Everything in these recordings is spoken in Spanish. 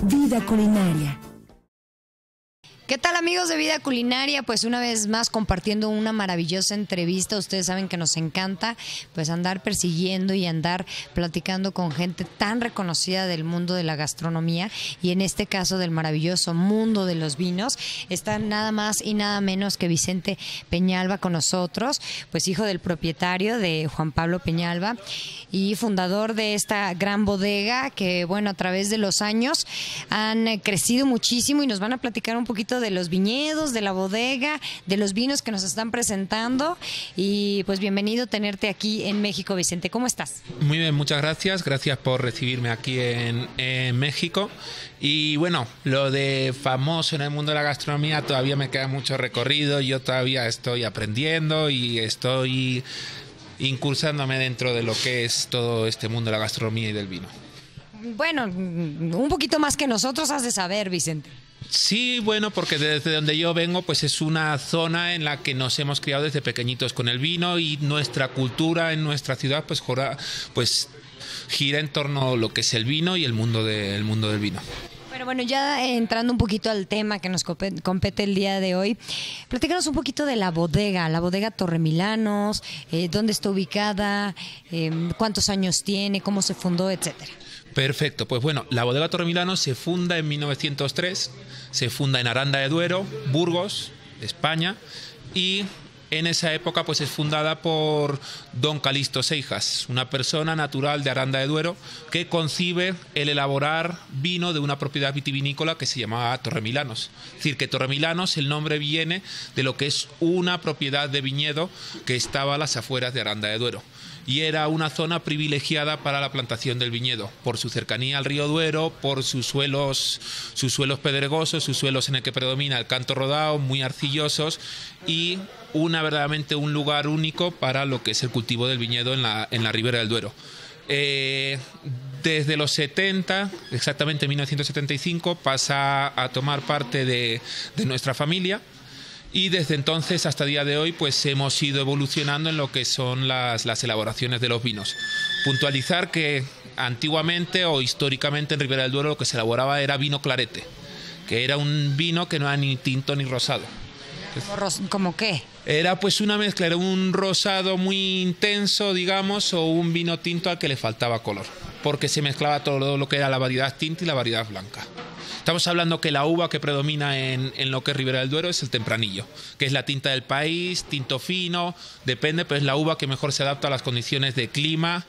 Vida culinaria. ¿Qué tal, amigos de Vida Culinaria? Pues una vez más compartiendo una maravillosa entrevista. Ustedes saben que nos encanta pues andar persiguiendo y andar platicando con gente tan reconocida del mundo de la gastronomía y en este caso del maravilloso mundo de los vinos. Está nada más y nada menos que Vicente Peñalba con nosotros, pues hijo del propietario de Juan Pablo Peñalba y fundador de esta gran bodega que, bueno, a través de los años han crecido muchísimo y nos van a platicar un poquito de los viñedos, de la bodega, de los vinos que nos están presentando y pues bienvenido tenerte aquí en México, Vicente. ¿Cómo estás? Muy bien, muchas gracias. Gracias por recibirme aquí en México. Y bueno, lo de famoso en el mundo de la gastronomía todavía me queda mucho recorrido. Yo todavía estoy aprendiendo y estoy incursándome dentro de lo que es todo este mundo de la gastronomía y del vino. Bueno, un poquito más que nosotros has de saber, Vicente. Sí, bueno, porque desde donde yo vengo pues es una zona en la que nos hemos criado desde pequeñitos con el vino y nuestra cultura en nuestra ciudad pues gira en torno a lo que es el vino y el mundo del vino. Bueno, ya entrando un poquito al tema que nos compete el día de hoy, platícanos un poquito de la bodega Torremilanos, dónde está ubicada, cuántos años tiene, cómo se fundó, etcétera. Perfecto, pues bueno, la bodega Torremilanos se funda en 1903, se funda en Aranda de Duero, Burgos, España, y en esa época pues es fundada por don Calixto Seijas, una persona natural de Aranda de Duero que concibe el elaborar vino de una propiedad vitivinícola que se llamaba Torremilanos. Es decir, que Torremilanos, el nombre viene de lo que es una propiedad de viñedo que estaba a las afueras de Aranda de Duero. Y era una zona privilegiada para la plantación del viñedo, por su cercanía al río Duero, por sus suelos pedregosos, sus suelos en el que predomina el canto rodado, muy arcillosos, y verdaderamente un lugar único para lo que es el cultivo del viñedo en la ribera del Duero. Desde los 70, exactamente en 1975, pasa a tomar parte de nuestra familia. Y desde entonces hasta el día de hoy pues hemos ido evolucionando en lo que son las elaboraciones de los vinos. Puntualizar que antiguamente o históricamente en Ribera del Duero lo que se elaboraba era vino clarete, que era un vino que no era ni tinto ni rosado. ¿Cómo qué? Era pues una mezcla, era un rosado muy intenso, digamos, o un vino tinto al que le faltaba color, porque se mezclaba todo lo que era la variedad tinta y la variedad blanca. Estamos hablando que la uva que predomina en lo que es Ribera del Duero es el tempranillo, que es la tinta del país, tinto fino, depende, pero es la uva que mejor se adapta a las condiciones de clima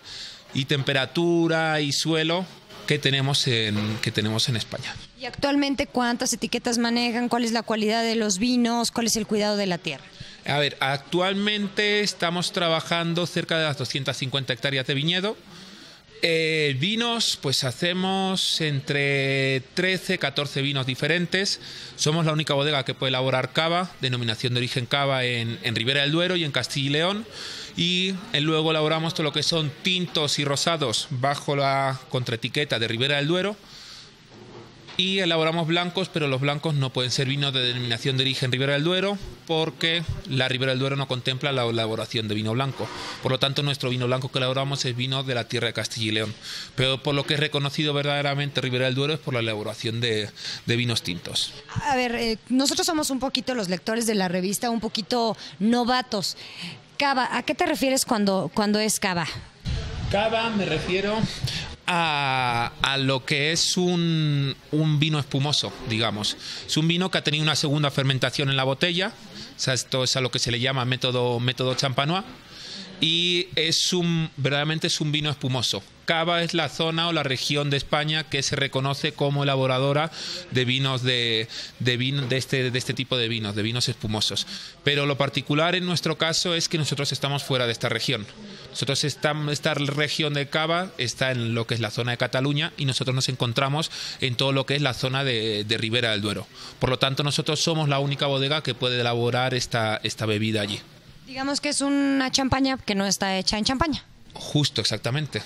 y temperatura y suelo que tenemos en España. ¿Y actualmente cuántas etiquetas manejan? ¿Cuál es la cualidad de los vinos? ¿Cuál es el cuidado de la tierra? A ver, actualmente estamos trabajando cerca de las 250 hectáreas de viñedo. Vinos, pues hacemos entre 13 y 14 vinos diferentes. Somos la única bodega que puede elaborar cava, denominación de origen cava en Ribera del Duero y en Castilla y León. Y luego elaboramos todo lo que son tintos y rosados bajo la contraetiqueta de Ribera del Duero. Y elaboramos blancos, pero los blancos no pueden ser vinos de denominación de origen Ribera del Duero porque la Ribera del Duero no contempla la elaboración de vino blanco. Por lo tanto, nuestro vino blanco que elaboramos es vino de la tierra de Castilla y León. Pero por lo que es reconocido verdaderamente Ribera del Duero es por la elaboración de vinos tintos. A ver, nosotros somos un poquito los lectores de la revista, un poquito novatos. Cava, ¿a qué te refieres cuando es cava? Cava me refiero a lo que es un vino espumoso, digamos. Es un vino que ha tenido una segunda fermentación en la botella. O sea, esto es a lo que se le llama método champenois. Y verdaderamente es un vino espumoso. Cava es la zona o la región de España que se reconoce como elaboradora de vinos de este tipo de vinos espumosos. Pero lo particular en nuestro caso es que nosotros estamos fuera de esta región. Esta región de Cava está en lo que es la zona de Cataluña y nosotros nos encontramos en todo lo que es la zona de Ribera del Duero. Por lo tanto, nosotros somos la única bodega que puede elaborar esta bebida allí. Digamos que es una champaña que no está hecha en Champaña. Justo, exactamente.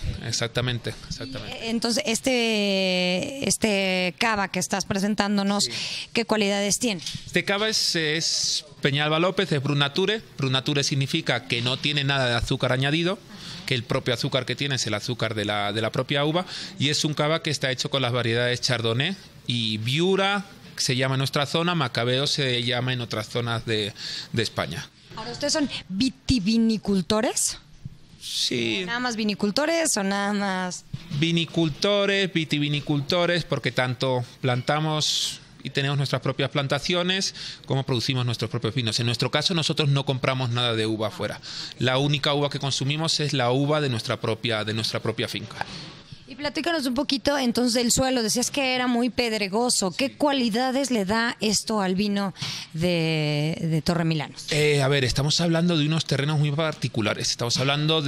Entonces, este cava que estás presentándonos, sí, ¿qué cualidades tiene? Este cava es Peñalba López, es Brut Nature. Brut Nature significa que no tiene nada de azúcar añadido, que el propio azúcar que tiene es el azúcar de la propia uva, y es un cava que está hecho con las variedades Chardonnay y Viura, se llama en nuestra zona, Macabeo se llama en otras zonas de España. Ahora, ¿ustedes son vitivinicultores? Sí. ¿Nada más vinicultores o nada más...? Vinicultores, vitivinicultores, porque tanto plantamos y tenemos nuestras propias plantaciones como producimos nuestros propios vinos. En nuestro caso, nosotros no compramos nada de uva afuera. La única uva que consumimos es la uva de nuestra propia finca. Y platícanos un poquito entonces del suelo. Decías que era muy pedregoso. ¿Qué cualidades le da esto al vino de Torremilanos? A ver, estamos hablando de unos terrenos muy particulares. Estamos hablando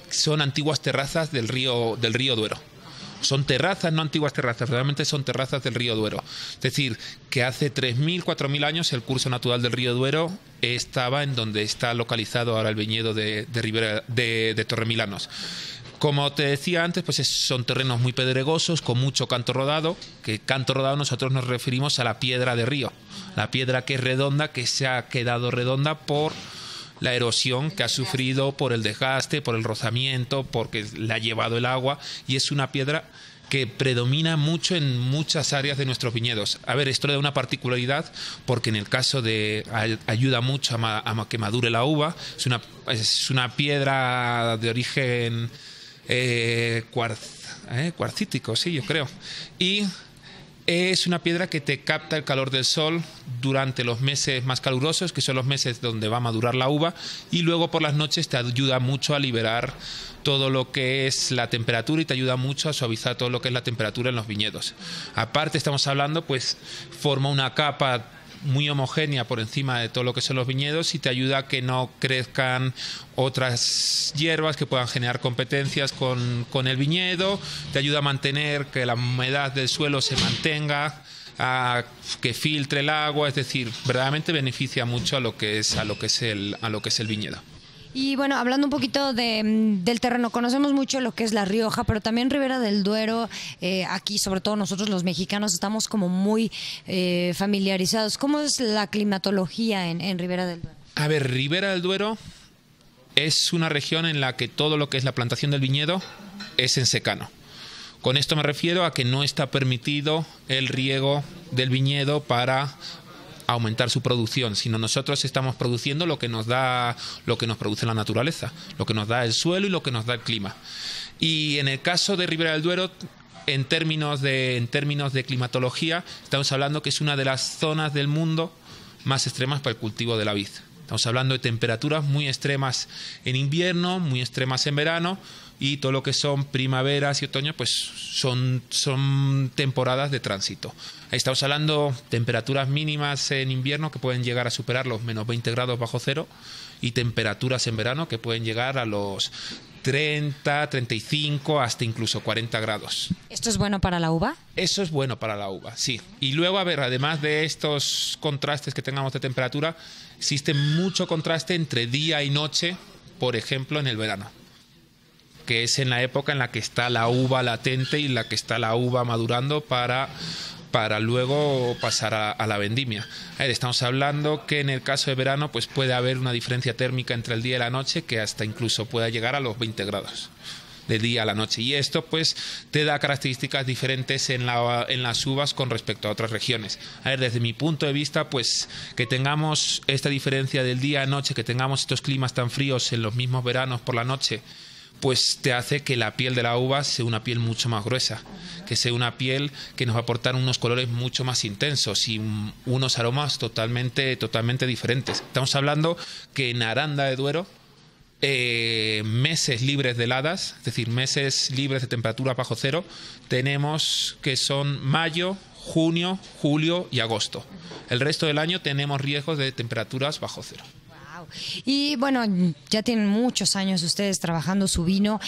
son antiguas terrazas del río Duero. Son terrazas, no antiguas terrazas, realmente son terrazas del río Duero. Es decir, que hace 3.000, 4.000 años el curso natural del río Duero estaba en donde está localizado ahora el viñedo de Torremilanos. Como te decía antes, pues son terrenos muy pedregosos, con mucho canto rodado, que canto rodado nosotros nos referimos a la piedra de río, la piedra que es redonda, que se ha quedado redonda por la erosión que ha sufrido, por el desgaste, por el rozamiento, porque la ha llevado el agua, y es una piedra que predomina mucho en muchas áreas de nuestros viñedos. A ver, esto le da una particularidad porque en el caso ayuda mucho a que madure la uva. Es una piedra de origen cuarcítico, sí, yo creo. Y es una piedra que te capta el calor del sol durante los meses más calurosos, que son los meses donde va a madurar la uva, y luego por las noches te ayuda mucho a liberar todo lo que es la temperatura y te ayuda mucho a suavizar todo lo que es la temperatura en los viñedos. Aparte, estamos hablando, pues forma una capa muy homogénea por encima de todo lo que son los viñedos y te ayuda a que no crezcan otras hierbas que puedan generar competencias con el viñedo, te ayuda a mantener que la humedad del suelo se mantenga, a que filtre el agua, es decir, verdaderamente beneficia mucho a lo que es el viñedo. Y bueno, hablando un poquito del terreno, conocemos mucho lo que es La Rioja, pero también Ribera del Duero, aquí sobre todo nosotros los mexicanos estamos como muy familiarizados. ¿Cómo es la climatología en Ribera del Duero? A ver, Ribera del Duero es una región en la que todo lo que es la plantación del viñedo es en secano. Con esto me refiero a que no está permitido el riego del viñedo para aumentar su producción, sino nosotros estamos produciendo lo que nos produce la naturaleza, lo que nos da el suelo y lo que nos da el clima. Y en el caso de Ribera del Duero, en términos de climatología, estamos hablando que es una de las zonas del mundo más extremas para el cultivo de la vid. Estamos hablando de temperaturas muy extremas en invierno, muy extremas en verano, y todo lo que son primaveras y otoño pues son temporadas de tránsito. Ahí estamos hablando de temperaturas mínimas en invierno que pueden llegar a superar los menos 20 grados bajo cero y temperaturas en verano que pueden llegar a los 30, 35, hasta incluso 40 grados. ¿Esto es bueno para la uva? Eso es bueno para la uva, sí. Y luego, a ver, además de estos contrastes que tengamos de temperatura, existe mucho contraste entre día y noche, por ejemplo, en el verano, que es en la época en la que está la uva latente y la que está la uva madurando para luego pasar a la vendimia. A ver, estamos hablando que en el caso de verano pues puede haber una diferencia térmica entre el día y la noche que hasta incluso pueda llegar a los 20 grados de día a la noche, y esto pues te da características diferentes en las uvas con respecto a otras regiones. A ver, desde mi punto de vista, pues que tengamos esta diferencia del día a noche, que tengamos estos climas tan fríos en los mismos veranos por la noche, pues te hace que la piel de la uva sea una piel mucho más gruesa, que sea una piel que nos va a aportar unos colores mucho más intensos y unos aromas totalmente diferentes. Estamos hablando que en Aranda de Duero, meses libres de heladas, es decir, meses libres de temperatura bajo cero, tenemos que son mayo, junio, julio y agosto. El resto del año tenemos riesgos de temperaturas bajo cero. Y bueno, ya tienen muchos años ustedes trabajando su vino,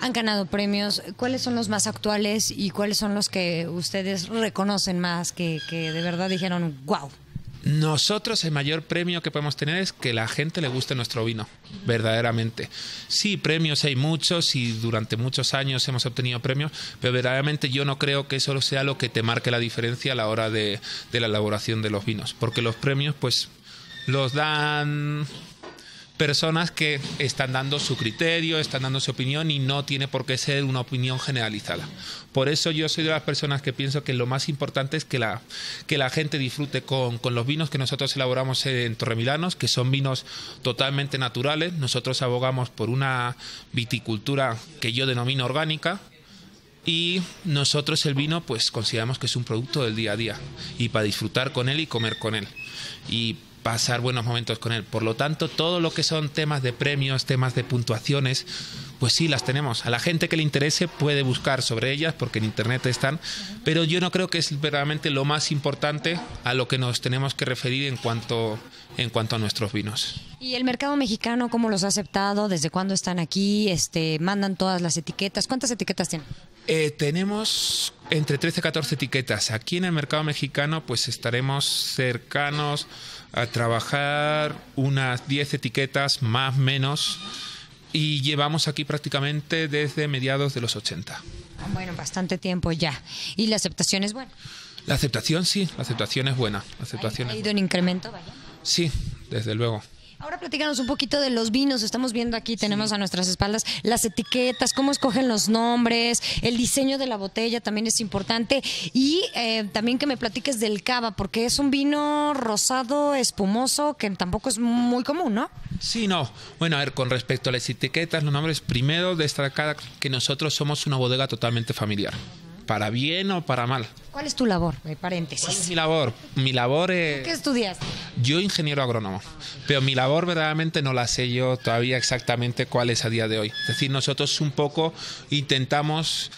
han ganado premios. ¿Cuáles son los más actuales y cuáles son los que ustedes reconocen más, que de verdad dijeron wow? Nosotros el mayor premio que podemos tener es que la gente le guste nuestro vino, verdaderamente. Sí, premios hay muchos y durante muchos años hemos obtenido premios, pero verdaderamente yo no creo que eso sea lo que te marque la diferencia a la hora de la elaboración de los vinos, porque los premios pues los dan personas que están dando su criterio, están dando su opinión y no tiene por qué ser una opinión generalizada. Por eso yo soy de las personas que pienso que lo más importante es que la gente disfrute con los vinos que nosotros elaboramos en Torremilanos, que son vinos totalmente naturales. Nosotros abogamos por una viticultura que yo denomino orgánica, y nosotros el vino pues consideramos que es un producto del día a día y para disfrutar con él y comer con él y pasar buenos momentos con él. Por lo tanto, todo lo que son temas de premios, temas de puntuaciones, pues sí las tenemos. A la gente que le interese puede buscar sobre ellas porque en internet están, pero yo no creo que es verdaderamente lo más importante a lo que nos tenemos que referir en cuanto a nuestros vinos. ¿Y el mercado mexicano cómo los ha aceptado? ¿Desde cuándo están aquí? ¿Mandan todas las etiquetas? ¿Cuántas etiquetas tienen? Tenemos entre 13 y 14 etiquetas. Aquí en el mercado mexicano pues estaremos cercanos a trabajar unas 10 etiquetas más o menos y llevamos aquí prácticamente desde mediados de los 80. Bueno, bastante tiempo ya. ¿Y la aceptación es buena? La aceptación sí, la aceptación es buena. ¿Ha ido en incremento? Vaya. Sí, desde luego. Ahora platícanos un poquito de los vinos. Estamos viendo aquí, tenemos a nuestras espaldas las etiquetas, cómo escogen los nombres, el diseño de la botella también es importante. Y también que me platiques del cava, porque es un vino rosado, espumoso, que tampoco es muy común, ¿no? Sí, no. Bueno, a ver, con respecto a las etiquetas, los nombres, primero destacar que nosotros somos una bodega totalmente familiar. Para bien o para mal. ¿Cuál es tu labor? Paréntesis. ¿Cuál es mi labor? Mi labor es... ¿Qué estudiaste? Yo ingeniero agrónomo, pero mi labor verdaderamente no la sé yo todavía exactamente cuál es a día de hoy. Es decir, nosotros un poco intentamos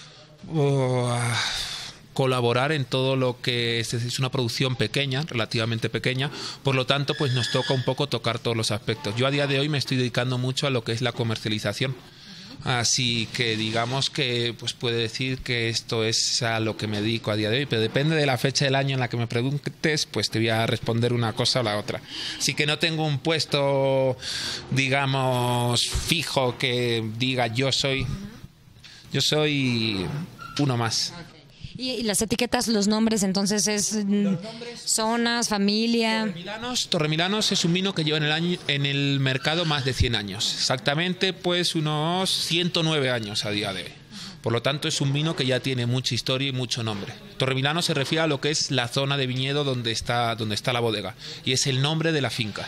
colaborar en todo lo que es una producción pequeña, relativamente pequeña, por lo tanto pues nos toca un poco tocar todos los aspectos. Yo a día de hoy me estoy dedicando mucho a lo que es la comercialización. Así que digamos que pues puede decir que esto es a lo que me dedico a día de hoy, pero depende de la fecha del año en la que me preguntes, pues te voy a responder una cosa o la otra. Así que no tengo un puesto, digamos, fijo que diga yo soy uno más. Y las etiquetas, los nombres, entonces es zonas, familia. Torremilanos es un vino que lleva en el mercado más de 100 años. Exactamente, pues unos 109 años a día de hoy. Por lo tanto, es un vino que ya tiene mucha historia y mucho nombre. Torremilano se refiere a lo que es la zona de viñedo donde está la bodega. Y es el nombre de la finca.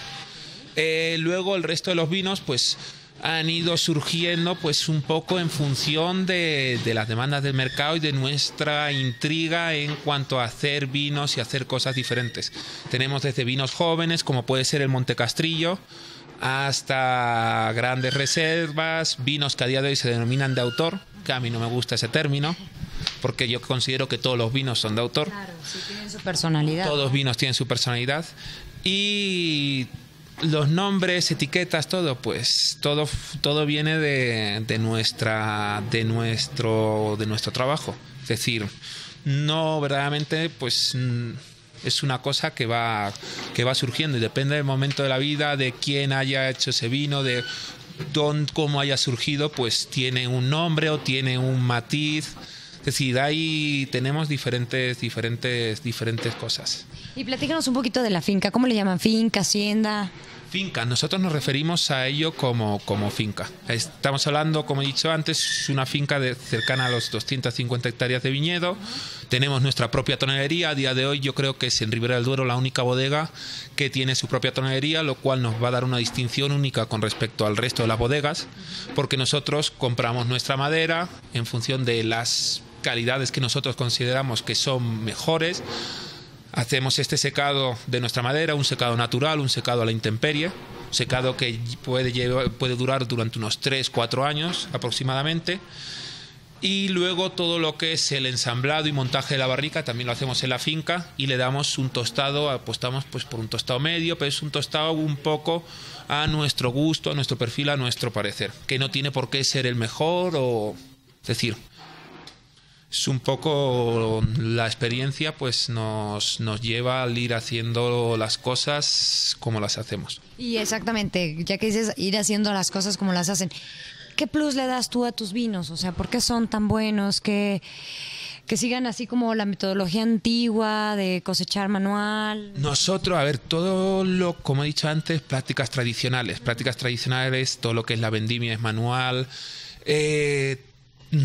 Luego, el resto de los vinos, pues han ido surgiendo pues un poco en función de las demandas del mercado y de nuestra intriga en cuanto a hacer vinos y hacer cosas diferentes. Tenemos desde vinos jóvenes, como puede ser el Montecastrillo, hasta grandes reservas, vinos que a día de hoy se denominan de autor, que a mí no me gusta ese término, porque yo considero que todos los vinos son de autor. Claro, sí tienen su personalidad. Todos los vinos tienen su personalidad. Y los nombres, etiquetas, todo, pues todo viene de nuestro trabajo. Es decir, no verdaderamente, pues es una cosa que va surgiendo y depende del momento de la vida, de quién haya hecho ese vino, de cómo haya surgido, pues tiene un nombre o tiene un matiz. Es decir, ahí tenemos diferentes cosas. Y platícanos un poquito de la finca. ¿Cómo le llaman? ¿Finca, hacienda? Finca, nosotros nos referimos a ello como finca. Estamos hablando, como he dicho antes, una finca cercana a los 250 hectáreas de viñedo. Tenemos nuestra propia tonelería. A día de hoy yo creo que es en Ribera del Duero la única bodega que tiene su propia tonelería, lo cual nos va a dar una distinción única con respecto al resto de las bodegas, porque nosotros compramos nuestra madera en función de las calidades que nosotros consideramos que son mejores. Hacemos este secado de nuestra madera, un secado natural, un secado a la intemperie, un secado que puede durar durante unos 3-4 años aproximadamente. Y luego todo lo que es el ensamblado y montaje de la barrica también lo hacemos en la finca y le damos un tostado, apostamos pues por un tostado medio, pero es un tostado un poco a nuestro gusto, a nuestro perfil, a nuestro parecer, que no tiene por qué ser el mejor, es decir, es un poco la experiencia, pues nos lleva al ir haciendo las cosas como las hacemos. Y exactamente, ya que dices ir haciendo las cosas como las hacen, ¿qué plus le das tú a tus vinos? O sea, ¿por qué son tan buenos? Que sigan así como la metodología antigua de cosechar manual. Nosotros, a ver, como he dicho antes, prácticas tradicionales, todo lo que es la vendimia es manual.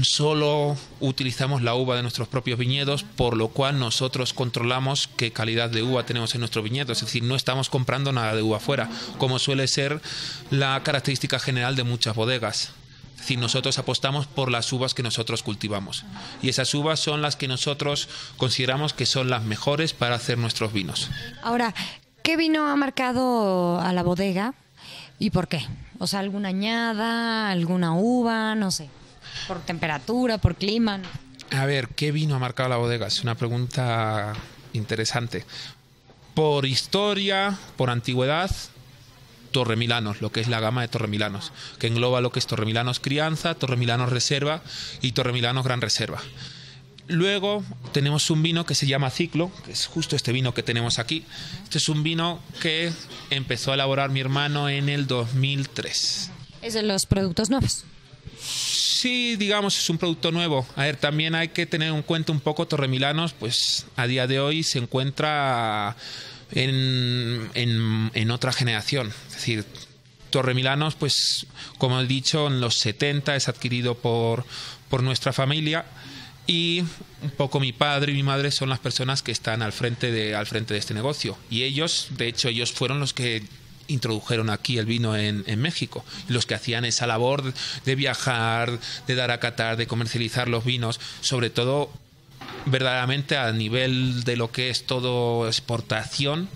Solo utilizamos la uva de nuestros propios viñedos, por lo cual nosotros controlamos qué calidad de uva tenemos en nuestro viñedo, es decir, no estamos comprando nada de uva fuera, como suele ser la característica general de muchas bodegas. Es decir, nosotros apostamos por las uvas que nosotros cultivamos y esas uvas son las que nosotros consideramos que son las mejores para hacer nuestros vinos. Ahora, ¿qué vino ha marcado a la bodega y por qué? O sea, ¿alguna añada, alguna uva, no sé? ¿Por temperatura, por clima? A ver, ¿qué vino ha marcado la bodega? Es una pregunta interesante. Por historia, por antigüedad, Torremilanos, lo que es la gama de Torremilanos, que engloba lo que es Torremilanos Crianza, Torremilanos Reserva y Torremilanos Gran Reserva. Luego tenemos un vino que se llama Ciclo, que es justo este vino que tenemos aquí. Este es un vino que empezó a elaborar mi hermano en el 2003. ¿Es de los productos nuevos? Sí, digamos, es un producto nuevo. A ver, también hay que tener en cuenta un poco Torremilanos, pues a día de hoy se encuentra en otra generación. Es decir, Torremilanos, pues como he dicho, en los 70 es adquirido por nuestra familia y un poco mi padre y mi madre son las personas que están al frente de este negocio. Y ellos, de hecho, ellos fueron los que introdujeron aquí el vino en México, los que hacían esa labor de viajar, de dar a catar, de comercializar los vinos, sobre todo verdaderamente a nivel de lo que es todo exportación,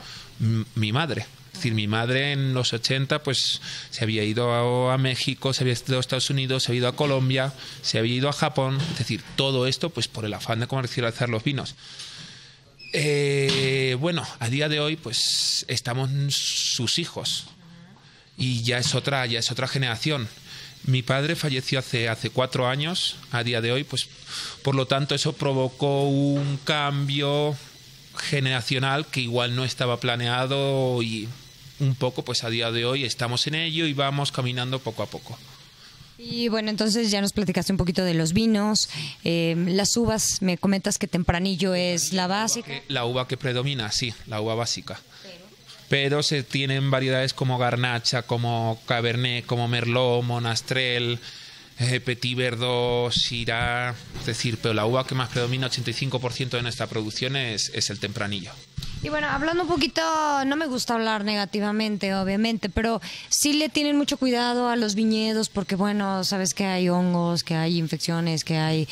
mi madre. Es decir, mi madre en los 80 pues se había ido a México, se había ido a Estados Unidos, se había ido a Colombia, se había ido a Japón, es decir, todo esto pues por el afán de comercializar los vinos. Bueno, a día de hoy pues estamos sus hijos y ya es otra generación. Mi padre falleció hace 4 años, a día de hoy pues por lo tanto eso provocó un cambio generacional que igual no estaba planeado y un poco pues a día de hoy estamos en ello y vamos caminando poco a poco. Y bueno, entonces ya nos platicaste un poquito de los vinos, las uvas, me comentas que Tempranillo es la básica. La uva que predomina, sí, la uva básica. Pero se tienen variedades como Garnacha, como Cabernet, como Merlot, Monastrell, Petit Verdot, Syrah, es decir, pero la uva que más predomina, 85% de nuestra producción es el Tempranillo. Y bueno, hablando un poquito, no me gusta hablar negativamente, obviamente, pero sí le tienen mucho cuidado a los viñedos porque, bueno, sabes que hay hongos, que hay infecciones, que hay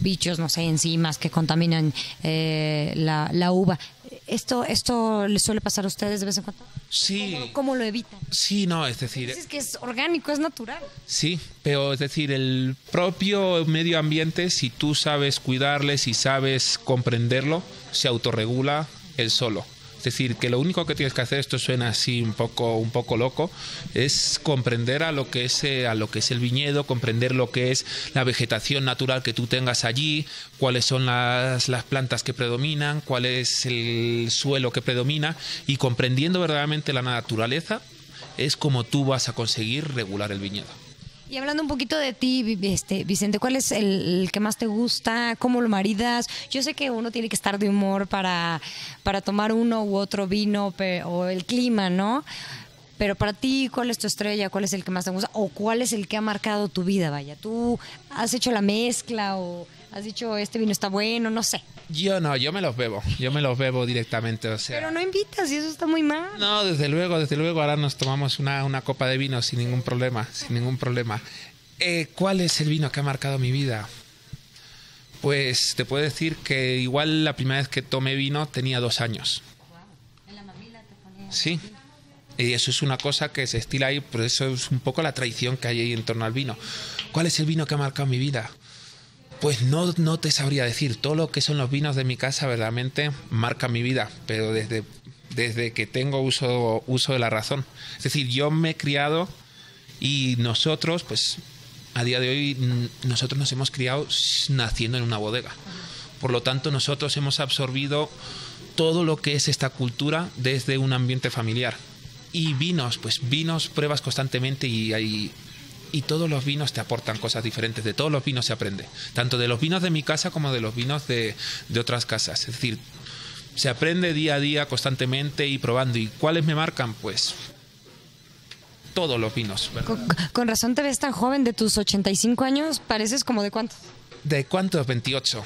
bichos, no sé, enzimas que contaminan la uva. ¿Esto les suele pasar a ustedes de vez en cuando? Sí. ¿Cómo lo evitan? Sí, no, es decir... Es que es orgánico, es natural. Sí, pero es decir, el propio medio ambiente, si tú sabes cuidarle, si sabes comprenderlo, se autorregula él solo. Es decir, que lo único que tienes que hacer, esto suena así un poco loco, es comprender a lo que es el viñedo, comprender lo que es la vegetación natural que tú tengas allí, cuáles son las plantas que predominan, cuál es el suelo que predomina, y comprendiendo verdaderamente la naturaleza es como tú vas a conseguir regular el viñedo. Y hablando un poquito de ti, Vicente, ¿cuál es el que más te gusta? ¿Cómo lo maridas? Yo sé que uno tiene que estar de humor para tomar uno u otro vino o el clima, ¿no? Pero para ti, ¿cuál es tu estrella? ¿Cuál es el que más te gusta? ¿O cuál es el que ha marcado tu vida? Vaya, ¿tú has hecho la mezcla o has dicho este vino está bueno? No sé. Yo me los bebo directamente, o sea. Pero no invitas y eso está muy mal. No, desde luego, ahora nos tomamos una copa de vino sin ningún problema. ¿Cuál es el vino que ha marcado mi vida? Pues te puedo decir que igual la primera vez que tomé vino tenía 2 años. ¿En la mamila te ponías? Sí. Y eso es una cosa que se estila ahí, por eso es un poco la tradición que hay ahí en torno al vino. ¿Cuál es el vino que ha marcado mi vida? Pues no te sabría decir. Todo lo que son los vinos de mi casa verdaderamente marca mi vida, pero desde que tengo uso de la razón. Es decir, yo me he criado y nosotros, pues a día de hoy nosotros nos hemos criado naciendo en una bodega. Por lo tanto, nosotros hemos absorbido todo lo que es esta cultura desde un ambiente familiar. Y vinos, pues vinos pruebas constantemente y todos los vinos te aportan cosas diferentes. De todos los vinos se aprende. Tanto de los vinos de mi casa como de los vinos de otras casas. Es decir, se aprende día a día constantemente y probando. ¿Y cuáles me marcan? Pues todos los vinos. Con razón te ves tan joven, de tus 85 años, pareces como de cuántos. ¿De cuántos? 28.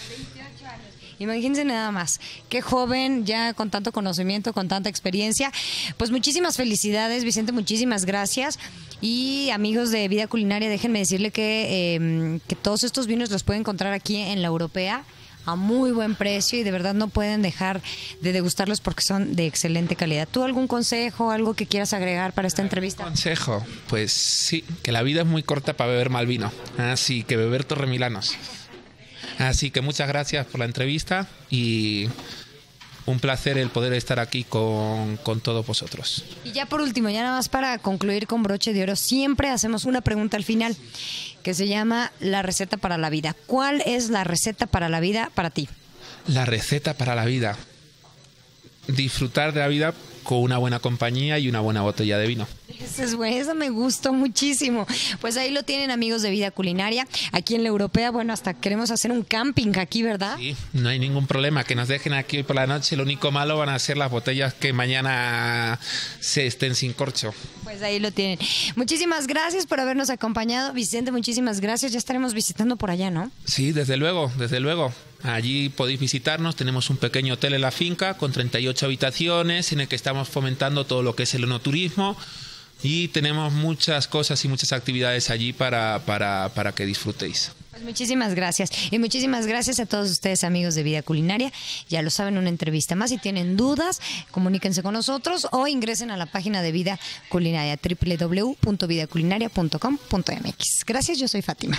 Imagínense nada más, qué joven, ya con tanto conocimiento, con tanta experiencia. Pues muchísimas felicidades, Vicente, muchísimas gracias. Y amigos de Vida Culinaria, déjenme decirle que todos estos vinos los pueden encontrar aquí en La Europea a muy buen precio y de verdad no pueden dejar de degustarlos porque son de excelente calidad. ¿Tú algún consejo, algo que quieras agregar para esta entrevista? Consejo, pues sí, que la vida es muy corta para beber mal vino, así que beber torremilanos. Así que muchas gracias por la entrevista y un placer el poder estar aquí con todos vosotros. Y ya por último, ya nada más para concluir con broche de oro, siempre hacemos una pregunta al final que se llama la receta para la vida. ¿Cuál es la receta para la vida para ti? La receta para la vida. Disfrutar de la vida con una buena compañía y una buena botella de vino. Eso me gustó muchísimo. Pues ahí lo tienen, amigos de Vida Culinaria. Aquí en La Europea, bueno, hasta queremos hacer un camping aquí, ¿verdad? Sí, no hay ningún problema. Que nos dejen aquí hoy por la noche. Lo único malo van a ser las botellas que mañana se estén sin corcho. Pues ahí lo tienen. Muchísimas gracias por habernos acompañado. Vicente, muchísimas gracias. Ya estaremos visitando por allá, ¿no? Sí, desde luego, desde luego. Allí podéis visitarnos, tenemos un pequeño hotel en la finca con 38 habitaciones en el que estamos fomentando todo lo que es el enoturismo y tenemos muchas cosas y muchas actividades allí para que disfrutéis. Pues muchísimas gracias y muchísimas gracias a todos ustedes, amigos de Vida Culinaria. Ya lo saben, una entrevista más. Si tienen dudas, comuníquense con nosotros o ingresen a la página de Vida Culinaria, www.vidaculinaria.com.mx. Gracias, yo soy Fátima.